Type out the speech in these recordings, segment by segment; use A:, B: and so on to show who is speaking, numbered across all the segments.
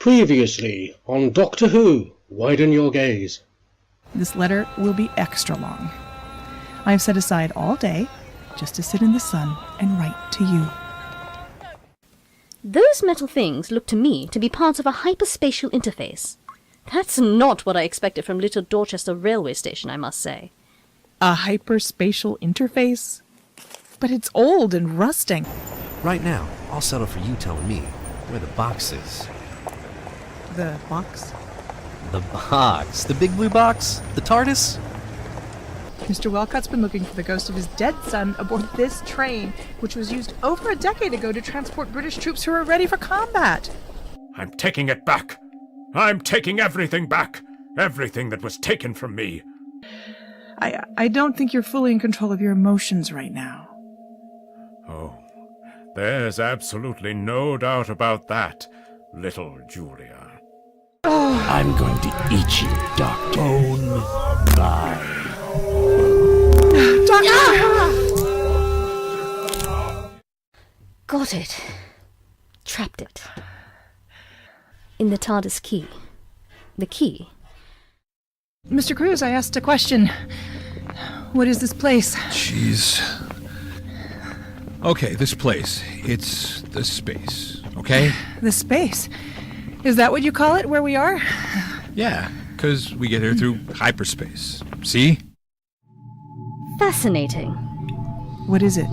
A: Previously on Doctor Who, widen your gaze.
B: This letter will be extra long. I have set aside all day just to sit in the sun and write to you.
C: Those metal things look to me to be parts of a hyperspatial interface. That's not what I expected from Little Dorchester railway station, I must say.
B: A hyperspatial interface? But it's old and rusting.
D: Right now, I'll settle for you telling me where the box is.
B: The box?
D: The box? The big blue box? The TARDIS?
B: Mr. Welcott's been looking for the ghost of his dead son aboard this train, which was used over a decade ago to transport British troops who are ready for combat.
E: I'm taking it back. I'm taking everything back. Everything that was taken from me.
B: I don't think you're fully in control of your emotions right now.
E: Oh, there's absolutely no doubt about that, little Julia.
F: I'm going to eat you, Doctor. Bone by.
B: Doctor!
C: Got it. Trapped it. In the TARDIS key. The key.
B: Mr. Cruz, I asked a question. What is this place?
G: Jeez. Okay, this place. It's the space, okay?
B: The space? Is that what you call it, where we are?
G: Yeah, because we get here through hyperspace. See?
C: Fascinating.
B: What is it?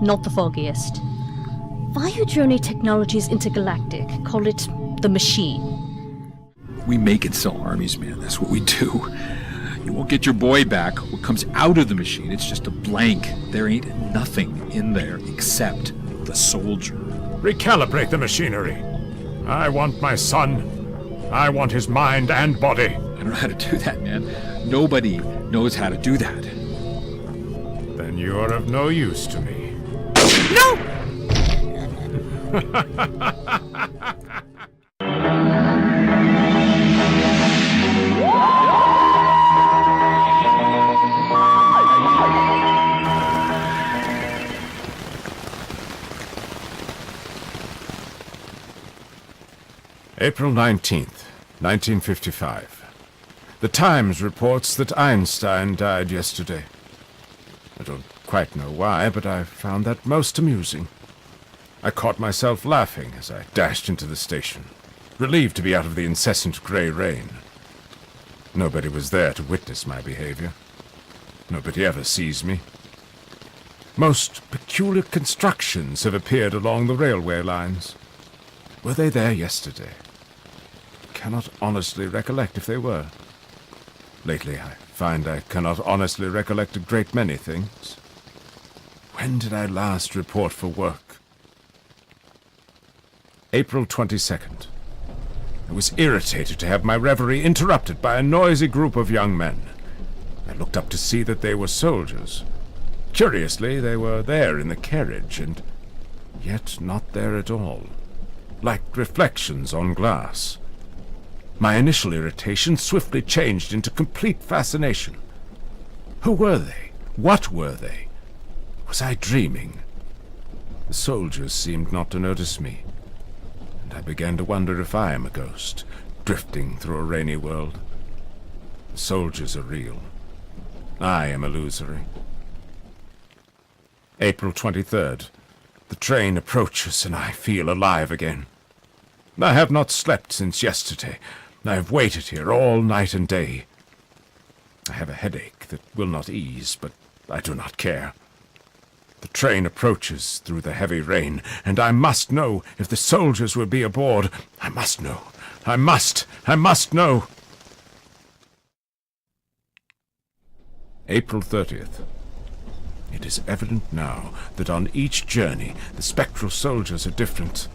C: Not the foggiest. Vyodrone Technologies Intergalactic. Call it the Machine.
G: We make and sell armies, man. That's what we do. You won't get your boy back. What comes out of the machine, it's just a blank. There ain't nothing in there except the soldier.
E: Recalibrate the machinery. I want my son. I want his mind and body.
G: I don't know how to do that, man. Nobody knows how to do that.
E: Then you're of no use to me.
B: No!
E: April 19th, 1955. The Times reports that Einstein died yesterday. I don't quite know why, but I found that most amusing. I caught myself laughing as I dashed into the station, relieved to be out of the incessant grey rain. Nobody was there to witness my behavior. Nobody ever sees me. Most peculiar constructions have appeared along the railway lines. Were they there yesterday? Cannot honestly recollect if they were. Lately I find I cannot honestly recollect a great many things. When did I last report for work? April 22nd. I was irritated to have my reverie interrupted by a noisy group of young men. I looked up to see that they were soldiers. Curiously, they were there in the carriage, and yet not there at all, like reflections on glass. My initial irritation swiftly changed into complete fascination. Who were they? What were they? Was I dreaming? The soldiers seemed not to notice me, and I began to wonder if I am a ghost, drifting through a rainy world. The soldiers are real. I am illusory. April 23rd. The train approaches, and I feel alive again. I have not slept since yesterday. I have waited here all night and day. I have a headache that will not ease, but I do not care. The train approaches through the heavy rain, and I must know if the soldiers will be aboard. I must know. I must know. April 30th. It is evident now that on each journey the spectral soldiers are different.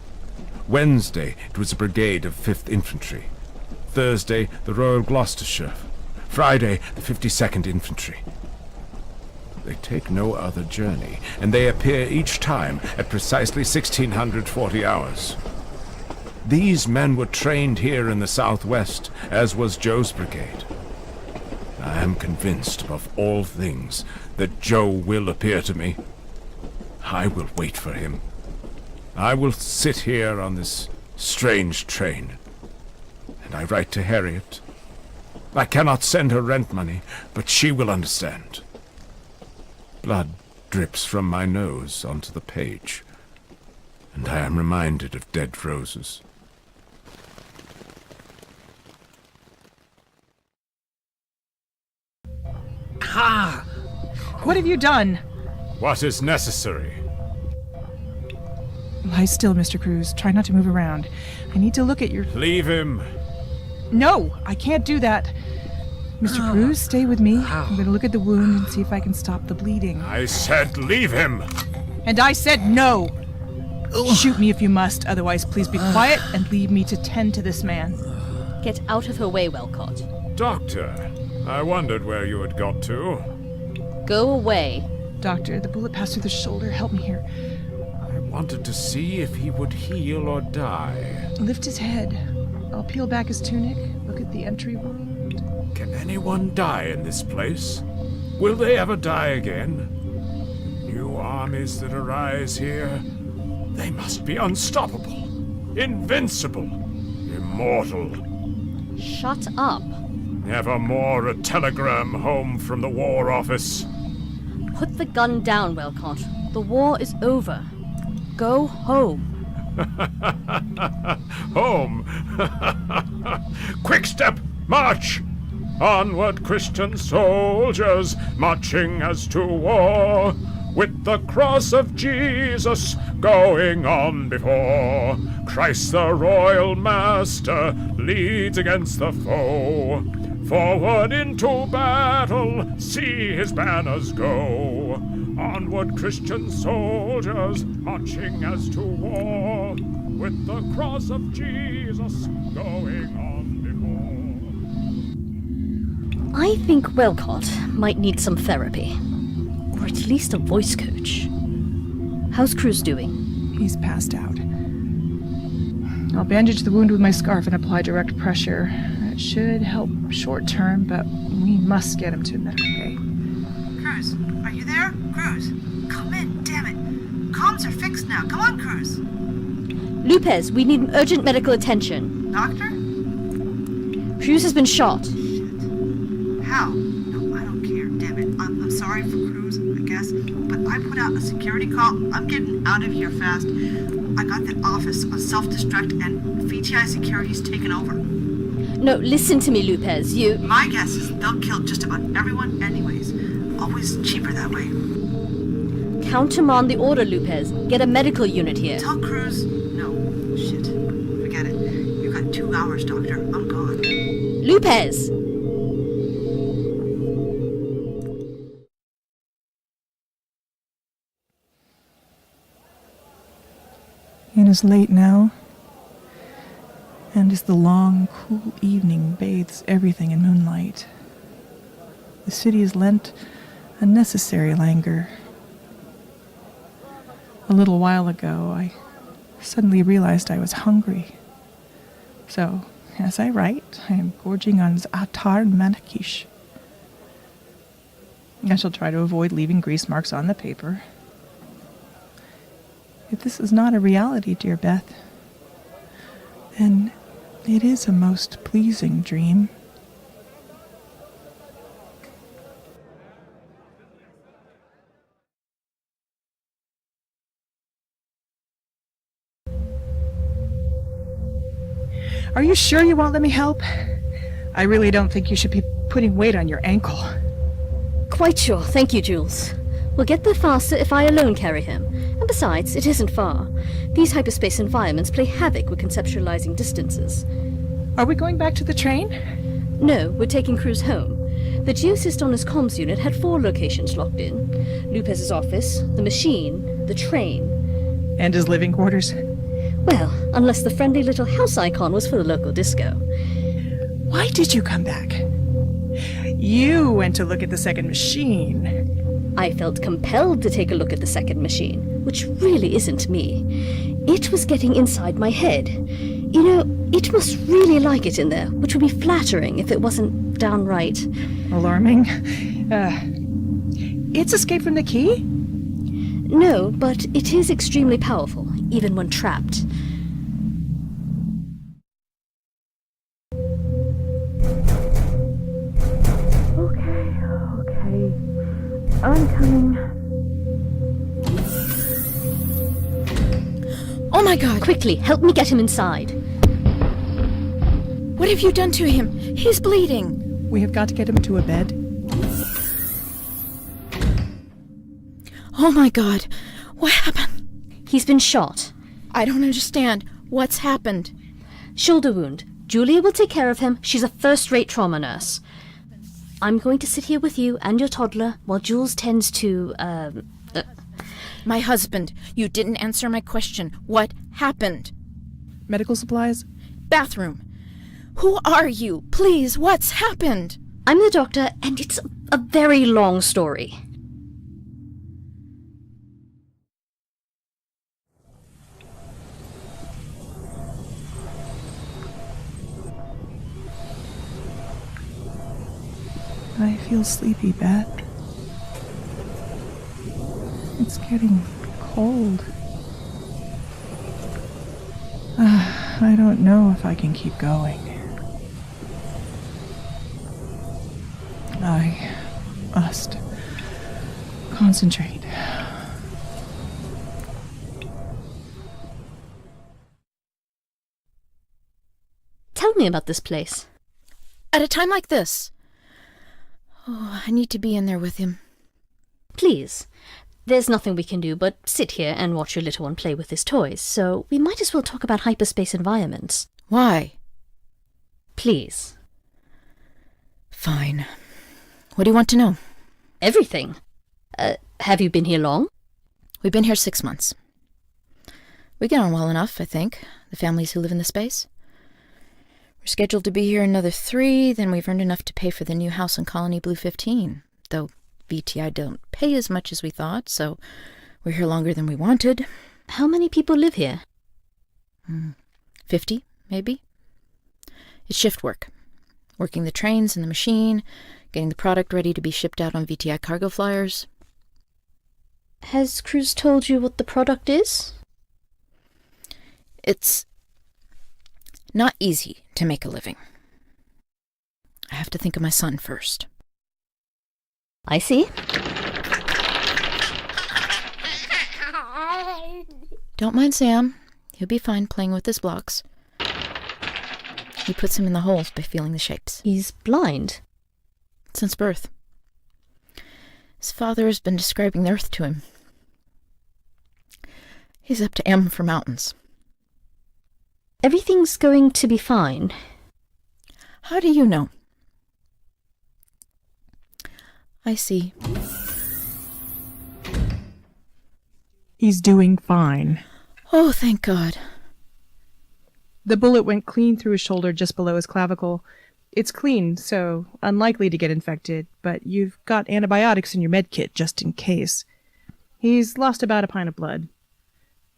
E: Wednesday it was a brigade of 5th Infantry. Thursday the Royal Gloucestershire. Friday the 52nd Infantry. They take no other journey, and they appear each time at precisely 1640 hours. These men were trained here in the southwest, as was Joe's brigade. I am convinced above all things that Joe will appear to me. I will wait for him. I will sit here on this strange train, and I write to Harriet. I cannot send her rent money, but she will understand. Blood drips from my nose onto the page, and I am reminded of dead roses.
B: What have you done?
E: What is necessary?
B: Lie still, Mr. Cruz. Try not to move around. I need to look at your...
E: Leave him.
B: No, I can't do that. Mr. Cruz, stay with me. I'm going to look at the wound and see if I can stop the bleeding.
E: I said leave him.
B: And I said no. Shoot me if you must. Otherwise, please be quiet and leave me to tend to this man.
C: Get out of her way, Welcott.
E: Doctor, I wondered where you had got to.
C: Go away.
B: Doctor, the bullet passed through the shoulder. Help me here.
E: I wanted to see if he would heal or die.
B: Lift his head. I'll peel back his tunic. Look at the entry wound.
E: Can anyone die in this place? Will they ever die again? New armies that arise here, they must be unstoppable, invincible, immortal.
C: Shut up.
E: Never more a telegram home from the War Office.
C: Put the gun down, Welcott. The war is over. Go home.
E: Home! Quick step, march! Onward, Christian soldiers, marching as to war, with the cross of Jesus going on before. Christ the royal master leads against the foe. Forward into battle, see his banners go. Onward, Christian soldiers, marching as to war, with the cross of Jesus going on before.
C: I think Welcott might need some therapy. Or at least a voice coach. How's Cruz doing?
B: He's passed out. I'll bandage the wound with my scarf and apply direct pressure. It should help short term, but we must get him to medical bay.
H: Cruz, are you there? Cruz, come in, damn it. Comms are fixed now. Come on, Cruz.
C: Lupez, we need urgent medical attention.
H: Doctor?
C: Cruz has been shot.
H: How? No, I don't care. Damn it. I'm sorry for Cruz, I guess, but I put out a security call. I'm getting out of here fast. I got the office on self-destruct and VTI Security's taken over.
C: No, listen to me, Lupez.
H: My guess is they'll kill just about everyone anyways. Always cheaper that way.
C: Countermand the order, Lupez. Get a medical unit here.
H: Tell Cruz... No. Shit. Forget it. You got 2 hours, Doctor. I'm gone.
C: Lupez!
B: It is late now, and as the long, cool evening bathes everything in moonlight, the city is lent a necessary languor. A little while ago, I suddenly realized I was hungry. So, as I write, I am gorging on za'atar manakish. I shall try to avoid leaving grease marks on the paper. If this is not a reality, dear Beth, then it is a most pleasing dream. Are you sure you won't let me help? I really don't think you should be putting weight on your ankle.
C: Quite sure. Thank you, Jules. We'll get there faster if I alone carry him. And besides, it isn't far. These hyperspace environments play havoc with conceptualizing distances.
B: Are we going back to the train?
C: No, we're taking Cruz home. The geosys on his comms unit had 4 locations locked in. Lupez's office, the machine, the train.
B: And his living quarters?
C: Well, unless the friendly little house icon was for the local disco.
B: Why did you come back? You went to look at the second machine.
C: I felt compelled to take a look at the second machine, which really isn't me. It was getting inside my head. You know, it must really like it in there, which would be flattering if it wasn't downright...
B: Alarming. It's escape from the key?
C: No, but it is extremely powerful, even when trapped.
B: I'm coming.
I: Oh my god!
C: Quickly, help me get him inside.
I: What have you done to him? He's bleeding.
B: We have got to get him to a bed.
I: Oh my god. What happened?
C: He's been shot.
I: I don't understand. What's happened?
C: Shoulder wound. Julia will take care of him. She's a first-rate trauma nurse. I'm going to sit here with you and your toddler while Jules tends to,
I: My husband. You didn't answer my question. What happened?
B: Medical supplies?
I: Bathroom. Who are you? Please, what's happened?
C: I'm the doctor, and it's a very long story.
B: I feel sleepy, Beth. It's getting cold. I don't know if I can keep going. I must concentrate.
C: Tell me about this place.
I: At a time like this. Oh, I need to be in there with him.
C: Please. There's nothing we can do but sit here and watch your little one play with his toys, so we might as well talk about hyperspace environments.
I: Why?
C: Please.
I: Fine. What do you want to know?
C: Everything. Have you been here long?
I: We've been here 6 months. We get on well enough, I think, the families who live in the space. We're scheduled to be here another 3, then we've earned enough to pay for the new house in Colony Blue 15, though VTI don't pay as much as we thought, so we're here longer than we wanted.
C: How many people live here?
I: 50, maybe. It's shift work. Working the trains and the machine, getting the product ready to be shipped out on VTI cargo flyers.
C: Has Cruz told you what the product is?
I: It's not easy to make a living. I have to think of my son first.
C: I see.
I: Don't mind Sam. He'll be fine playing with his blocks. He puts him in the holes by feeling the shapes.
C: He's blind.
I: Since birth. His father has been describing the earth to him. He's up to M for mountains.
C: Everything's going to be fine.
I: How do you know? I see.
B: He's doing fine.
I: Oh, thank God.
B: The bullet went clean through his shoulder just below his clavicle. It's clean, so unlikely to get infected, but you've got antibiotics in your med kit just in case. He's lost about a pint of blood.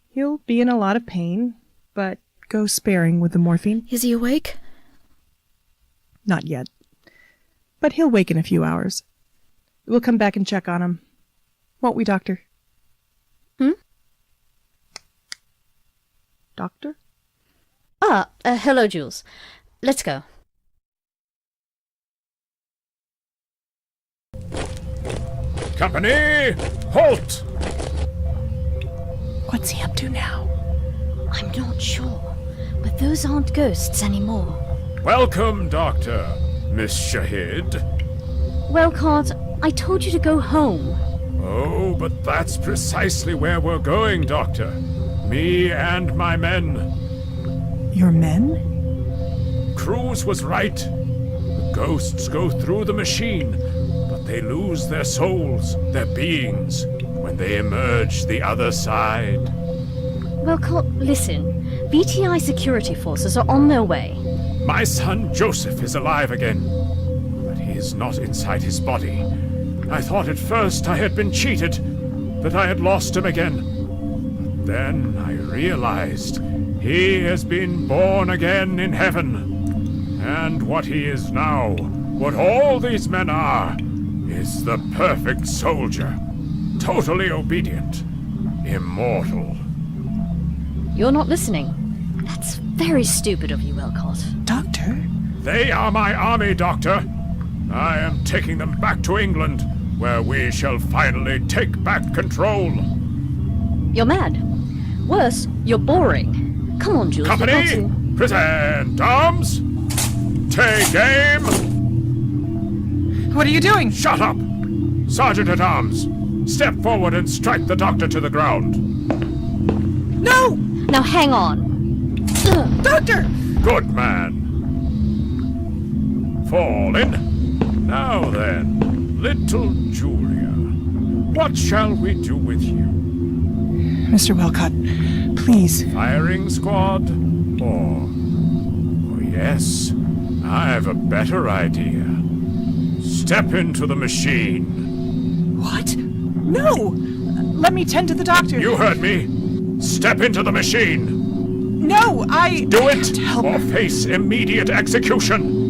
B: He'll be in a lot of pain, but go sparing with the morphine.
I: Is he awake?
B: Not yet. But he'll wake in a few hours. We'll come back and check on him. Won't we, Doctor? Doctor?
C: Hello, Jules. Let's go.
E: Company, halt!
B: What's he up to now?
C: I'm not sure, but those aren't ghosts anymore.
E: Welcome, Doctor, Miss Shahid.
C: Welcott, I told you to go home.
E: Oh, but that's precisely where we're going, Doctor. Me and my men.
B: Your men?
E: Cruz was right. The ghosts go through the machine, but they lose their souls, their beings, when they emerge the other side.
C: Welcott, listen. VTI Security Forces are on their way.
E: My son Joseph is alive again, but he is not inside his body. I thought at first I had been cheated, that I had lost him again. But then I realized he has been born again in heaven. And what he is now, what all these men are, is the perfect soldier. Totally obedient. Immortal.
C: You're not listening. That's very stupid of you, Welcott.
B: Doctor?
E: They are my army, Doctor. I am taking them back to England. where we shall finally take back control.
C: You're mad. Worse, you're boring. Come on, Jules. we've got
E: Company,
C: to-
E: present arms. Take aim.
B: What are you doing?
E: Shut up! Sergeant at Arms, step forward and strike the doctor to the ground.
B: No!
C: Now hang on. Ugh.
B: Doctor!
E: Good man. Fall in. Now then, little Julia, what shall we do with you?
B: Mr. Welcott, please.
E: Firing squad? Or... Oh, yes, I've a better idea. Step into the machine.
B: What? No! Let me tend to the doctor.
E: You heard me. Step into the machine.
B: No, I...
E: Do it,
B: can't help.
E: or face immediate execution.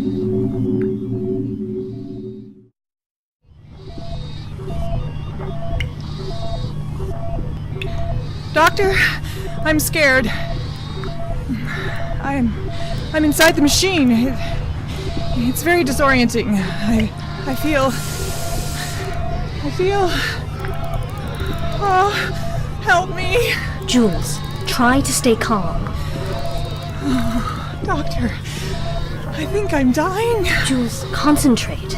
B: Doctor, I'm scared. I'm inside the machine. It's very disorienting. I feel... Oh, help me.
C: Jules, try to stay calm.
B: Doctor, I think I'm dying.
C: Jules, concentrate.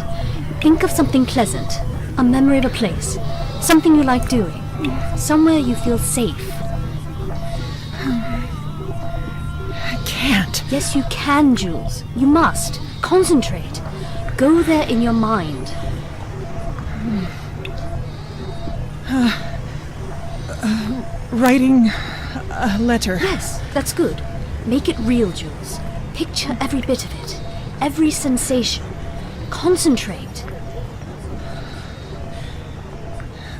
C: Think of something pleasant. A memory of a place. Something you like doing. Somewhere you feel safe.
B: I can't.
C: Yes, you can, Jules. You must. Concentrate. Go there in your mind.
B: Writing a letter.
C: Yes, that's good. Make it real, Jules. Picture every bit of it. Every sensation. Concentrate.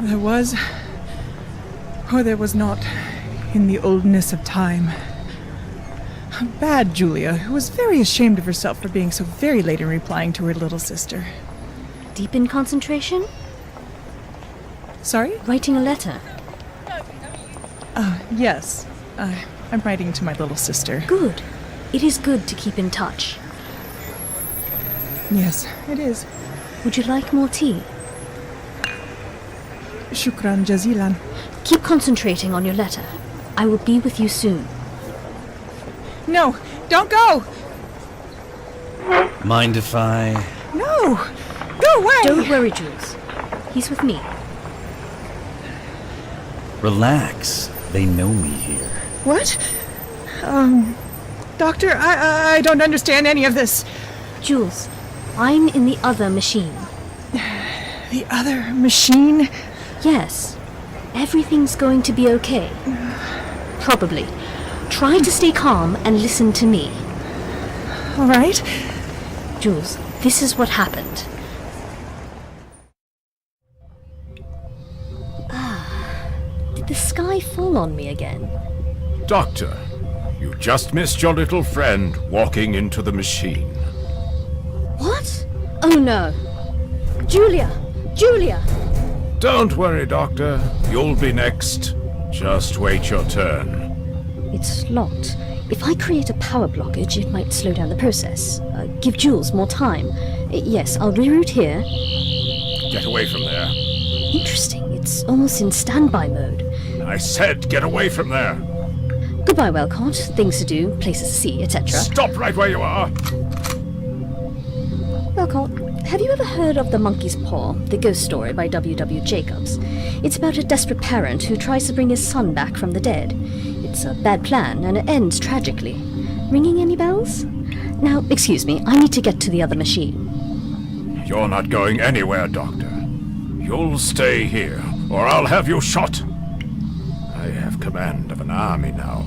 B: There was, or there was not, in the oldness of time. A bad Julia, who was very ashamed of herself for being so very late in replying to her little sister.
C: Deep in concentration?
B: Sorry?
C: Writing a letter.
B: Yes. I'm writing to my little sister.
C: Good. It is good to keep in touch.
B: Yes, it is.
C: Would you like more tea?
B: Shukran jazilan.
C: Keep concentrating on your letter. I will be with you soon.
B: No, don't go!
F: Mind if I...
B: No! Go away!
C: Don't worry, Jules. He's with me.
F: Relax. They know me here.
B: What? Doctor, I don't understand any of this.
C: Jules, I'm in the other machine.
B: The other machine?
C: Yes. Everything's going to be okay. Probably. Try to stay calm and listen to me.
B: All right.
C: Jules, this is what happened. Did the sky fall on me again?
E: Doctor, you just missed your little friend walking into the machine.
C: What? Oh no. Julia! Julia!
E: Don't worry, Doctor. You'll be next. Just wait your turn.
C: It's locked. If I create a power blockage, it might slow down the process. Give Jules more time. Yes, I'll reroute here.
E: Get away from there.
C: Interesting. It's almost in standby mode.
E: I said get away from there.
C: Goodbye, Welcott. Things to do, places to see, etc.
E: Stop right where you are.
C: Welcott, have you ever heard of The Monkey's Paw, the ghost story by W.W. Jacobs? It's about a desperate parent who tries to bring his son back from the dead. It's a bad plan, and it ends tragically. Ringing any bells? Now, excuse me, I need to get to the other machine.
E: You're not going anywhere, Doctor. You'll stay here, or I'll have you shot. I have command of an army now.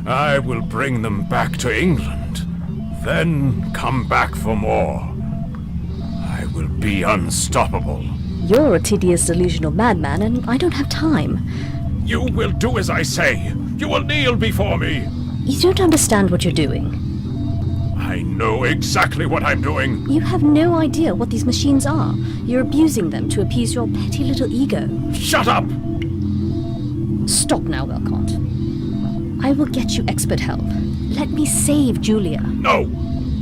E: I will bring them back to England, then come back for more. I will be unstoppable.
C: You're a tedious, delusional madman, and I don't have time.
E: You will do as I say. You will kneel before me.
C: You don't understand what you're doing.
E: I know exactly what I'm doing.
C: You have no idea what these machines are. You're abusing them to appease your petty little ego.
E: Shut up!
C: Stop now, Welcott. I will get you expert help. Let me save Julia.
E: No!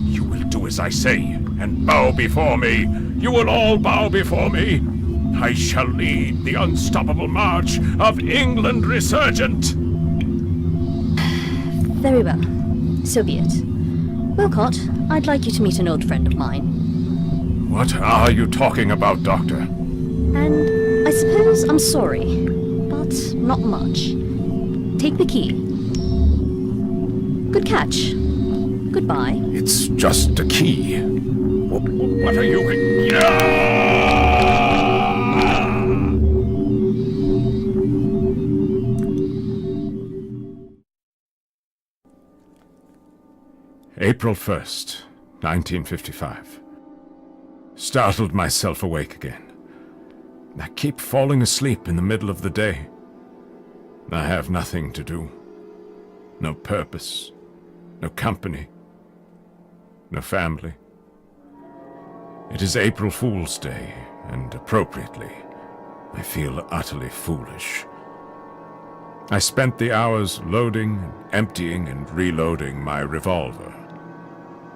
E: You will do as I say, and bow before me. You will all bow before me. I shall lead the unstoppable march of England resurgent.
C: Very well. So be it. Welcott, I'd like you to meet an old friend of mine.
E: What are you talking about, Doctor?
C: And I suppose I'm sorry, but not much. Take the key. Good catch. Goodbye.
E: It's just a key. What are you... April 1st, 1955. Startled myself awake again. I keep falling asleep in the middle of the day. I have nothing to do. No purpose. No company. No family. It is April Fool's Day, and appropriately, I feel utterly foolish. I spent the hours loading, emptying, and reloading my revolver,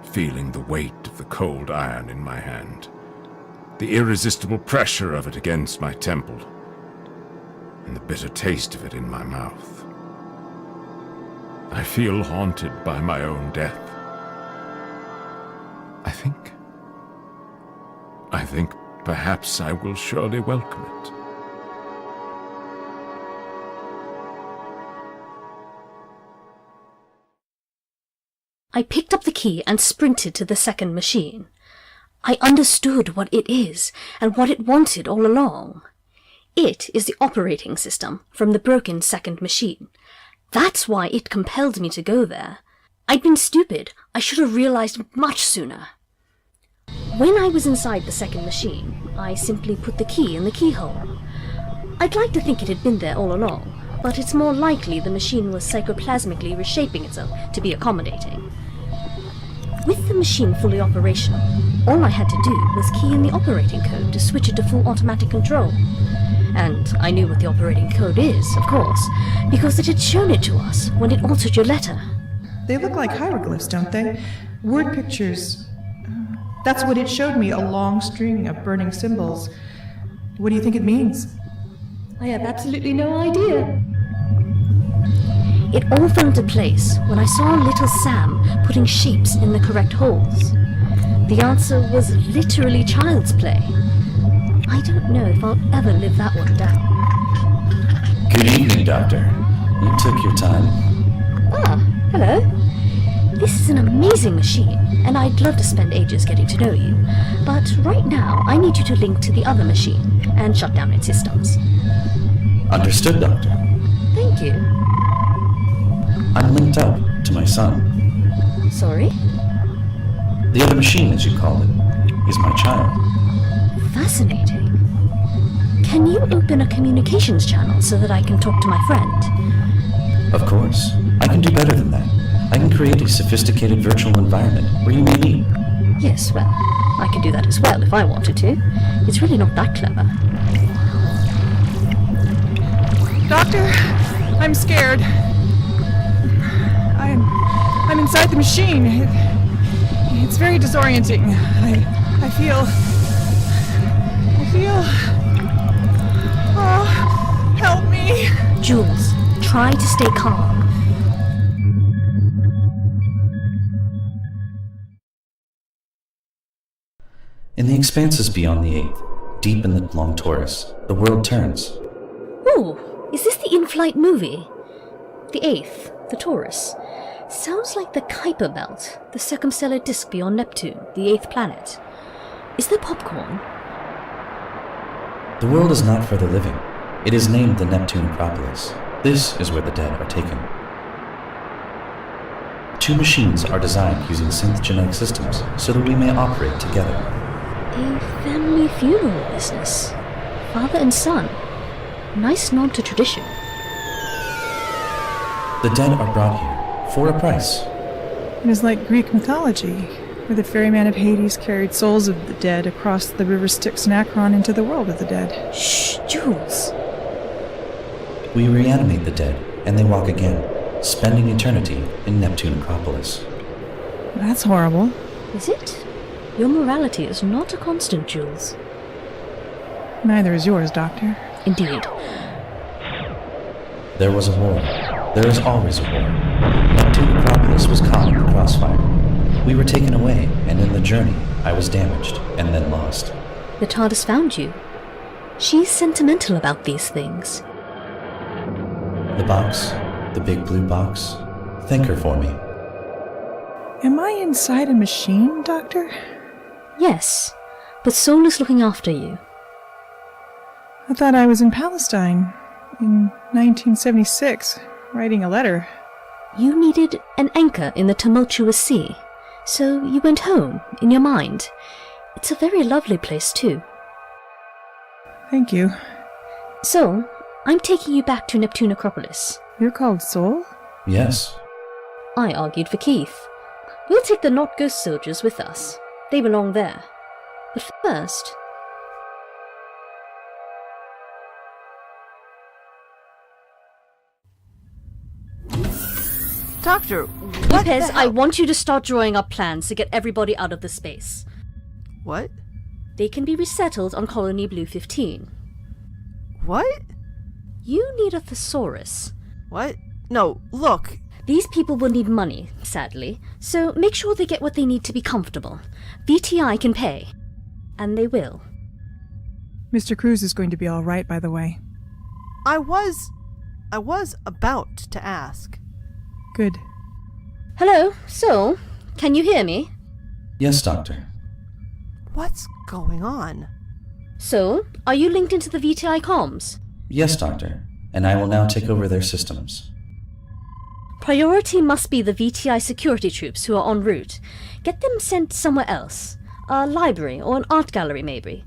E: feeling the weight of the cold iron in my hand, the irresistible pressure of it against my temple, and the bitter taste of it in my mouth. I feel haunted by my own death. I think perhaps I will surely welcome it.
C: I picked up the key and sprinted to the second machine. I understood what it is and what it wanted all along. It is the operating system from the broken second machine. That's why it compelled me to go there. I'd been stupid. I should have realized much sooner. When I was inside the second machine, I simply put the key in the keyhole. I'd like to think it had been there all along, but it's more likely the machine was psychoplasmically reshaping itself to be accommodating. With the machine fully operational, all I had to do was key in the operating code to switch it to full automatic control. And I knew what the operating code is, of course, because it had shown it to us when it altered your letter.
B: They look like hieroglyphs, don't they? Word pictures. That's what it showed me, a long string of burning symbols. What do you think it means?
C: I have absolutely no idea. It all fell into place when I saw little Sam putting shapes in the correct holes. The answer was literally child's play. I don't know if I'll ever live that one down.
F: Good evening, Doctor. You took your time.
C: Ah, hello. This is an amazing machine, and I'd love to spend ages getting to know you. But right now, I need you to link to the other machine and shut down its systems.
F: Understood, Doctor.
C: Thank you.
F: I'm linked up to my son.
C: Sorry?
F: The other machine, as you call it, is my child.
C: Fascinating. Can you open a communications channel so that I can talk to my friend?
F: Of course. I can do better than that. I can create a sophisticated virtual environment where you may meet.
C: Yes, well, I could do that as well if I wanted to. It's really not that clever.
B: Doctor, I'm scared. I'm inside the machine. It's very disorienting. I feel... Oh, help me.
C: Jules, try to stay calm.
F: In the expanses beyond the 8th, deep in the long Taurus, the world turns.
C: Ooh, is this the in-flight movie? The 8th, the Taurus. Sounds like the Kuiper Belt, the circumstellar disk beyond Neptune, the 8th planet. Is there popcorn?
F: The world is not for the living. It is named the Neptune Acropolis. This is where the dead are taken. 2 machines are designed using synth genetic systems so that we may operate together.
C: A family funeral business. Father and son. Nice nod to tradition.
F: The dead are brought here for a price.
B: It is like Greek mythology, where the ferryman of Hades carried souls of the dead across the river Styx and Akron into the world of the dead.
C: Shh, Jules.
F: We reanimate the dead, and they walk again, spending eternity in Neptune Acropolis.
B: That's horrible.
C: Is it? Your morality is not a constant, Jules.
B: Neither is yours, Doctor.
C: Indeed.
F: There was a war. There is always a war. Neptune Acropolis was caught in the crossfire. We were taken away, and in the journey, I was damaged and then lost.
C: The TARDIS found you. She's sentimental about these things.
F: The box, the big blue box, thank her for me.
B: Am I inside a machine, Doctor?
C: Yes, but Sol is looking after you.
B: I thought I was in Palestine in 1976, writing a letter.
C: You needed an anchor in the tumultuous sea, so you went home in your mind. It's a very lovely place, too.
B: Thank you.
C: So, I'm taking you back to Neptune Acropolis.
B: You're called Sol?
F: Yes.
C: I argued for Keith. We'll take the Not Ghost soldiers with us. They belong there. But first...
H: Doctor, what
C: Lupez,
H: the
C: I
H: hell?
C: want you to start drawing up plans to get everybody out of the space.
H: What?
C: They can be resettled on Colony Blue 15.
H: What?
C: You need a thesaurus.
H: What? No, look.
C: These people will need money, sadly, so make sure they get what they need to be comfortable. VTI can pay. And they will.
B: Mr. Cruz is going to be all right, by the way.
H: I was about to ask.
B: Good.
C: Hello, Sol, can you hear me?
F: Yes, Doctor.
H: What's going on?
C: Sol, are you linked into the VTI comms?
F: Yes, Doctor. And I will now take over their systems.
C: Priority must be the VTI security troops who are en route. Get them sent somewhere else. A library or an art gallery, maybe.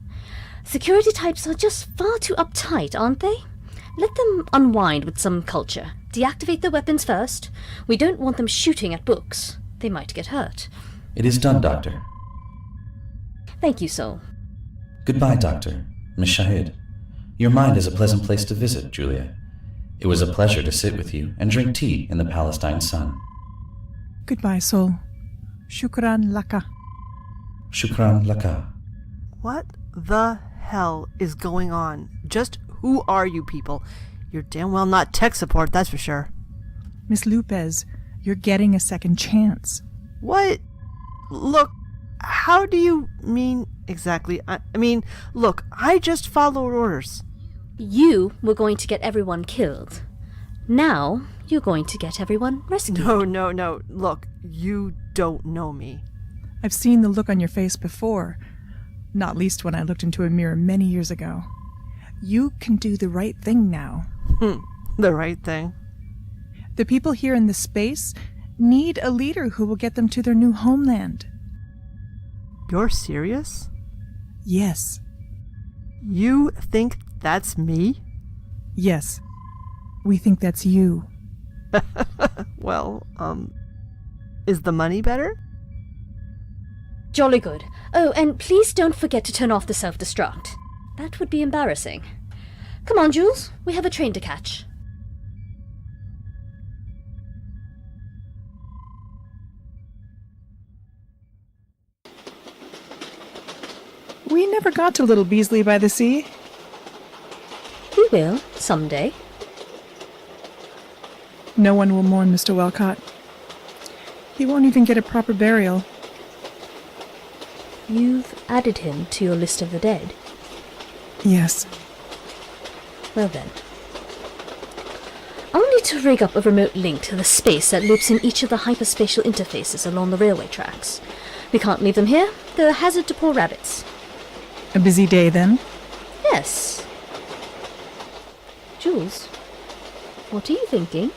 C: Security types are just far too uptight, aren't they? Let them unwind with some culture. Deactivate their weapons first. We don't want them shooting at books. They might get hurt.
F: It is done, Doctor.
C: Thank you, Sol.
F: Goodbye, Doctor. Miss Shahid. Your mind is a pleasant place to visit, Julia. It was a pleasure to sit with you and drink tea in the Palestine sun.
B: Goodbye, Sol. Shukran laka.
F: Shukran laka.
H: What the hell is going on? Just who are you people? You're damn well not tech support, that's for sure.
B: Miss Lupez, you're getting a second chance.
H: What? Look, how do you mean exactly? I mean, look, I just followed orders.
C: You were going to get everyone killed. Now, you're going to get everyone rescued.
H: No. Look, you don't know me.
B: I've seen the look on your face before, not least when I looked into a mirror many years ago. You can do the right thing now.
H: The right thing.
B: The people here in this space need a leader who will get them to their new homeland.
H: You're serious?
B: Yes.
H: You think that's me?
B: Yes. We think that's you.
H: Well, is the money better?
C: Jolly good. Oh, and please don't forget to turn off the self-destruct. That would be embarrassing. Come on, Jules. We have a train to catch.
B: We never got to Little Beasley by the Sea.
C: We will, someday.
B: No one will mourn Mr. Welcott. He won't even get a proper burial.
C: You've added him to your list of the dead.
B: Yes.
C: Well then. I'll need to rig up a remote link to the space that loops in each of the hyperspatial interfaces along the railway tracks. We can't leave them here. They're a hazard to poor rabbits.
B: A busy day, then?
C: Yes. Jules, what are you thinking?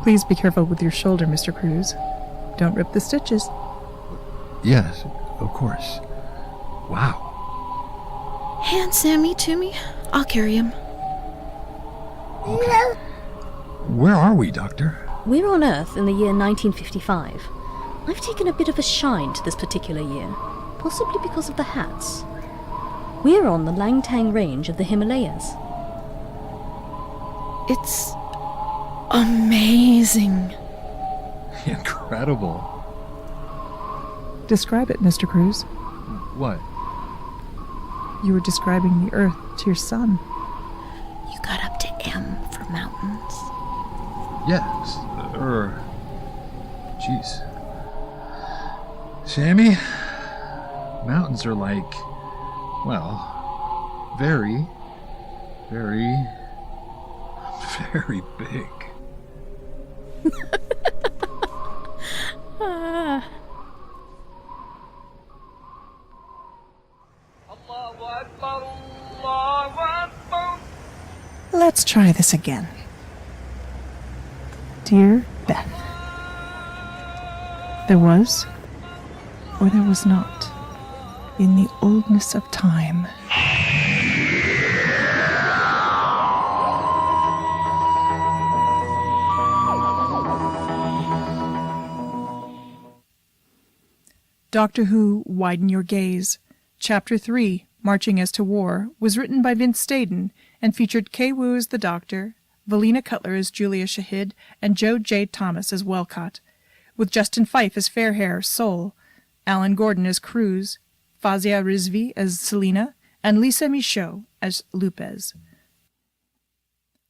B: Please be careful with your shoulder, Mr. Cruz. Don't rip the stitches.
G: Yes, of course. Wow.
I: Hand Sammy to me. I'll carry him.
G: Okay. Where are we, Doctor?
C: We're on Earth in the year 1955. I've taken a bit of a shine to this particular year, possibly because of the hats. We're on the Langtang Range of the Himalayas.
I: It's amazing.
G: Incredible.
B: Describe it, Mr. Cruz.
G: What?
B: You were describing the Earth to your son.
I: You got up to M for mountains.
G: Yes. Jeez. Sammy, mountains are like, well, very, very, very big.
B: Let's try this again. Dear Beth, there was, or there was not, in the oldness of time, Doctor Who, Widen Your Gaze, Chapter 3, Marching as to War, was written by Vince Stadon and featured Kay Wu as the Doctor, Valina Cutler as Julia Shahid, and Joe J. Thomas as Welcott, with Justin Fife as Fairhair, Sol, Alan Gordon as Cruz, Fazia Rizivi as Selina, and Lisa Michaud as Lupez.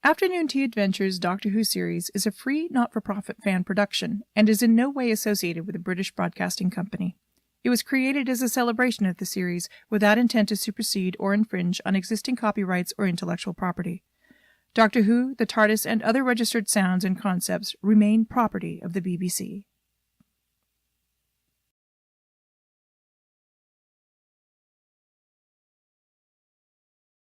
B: Afternoon Tea Adventures Doctor Who series is a free, not-for-profit fan production and is in no way associated with the British Broadcasting Company. It was created as a celebration of the series without intent to supersede or infringe on existing copyrights or intellectual property. Doctor Who, the TARDIS, and other registered sounds and concepts remain property of the BBC.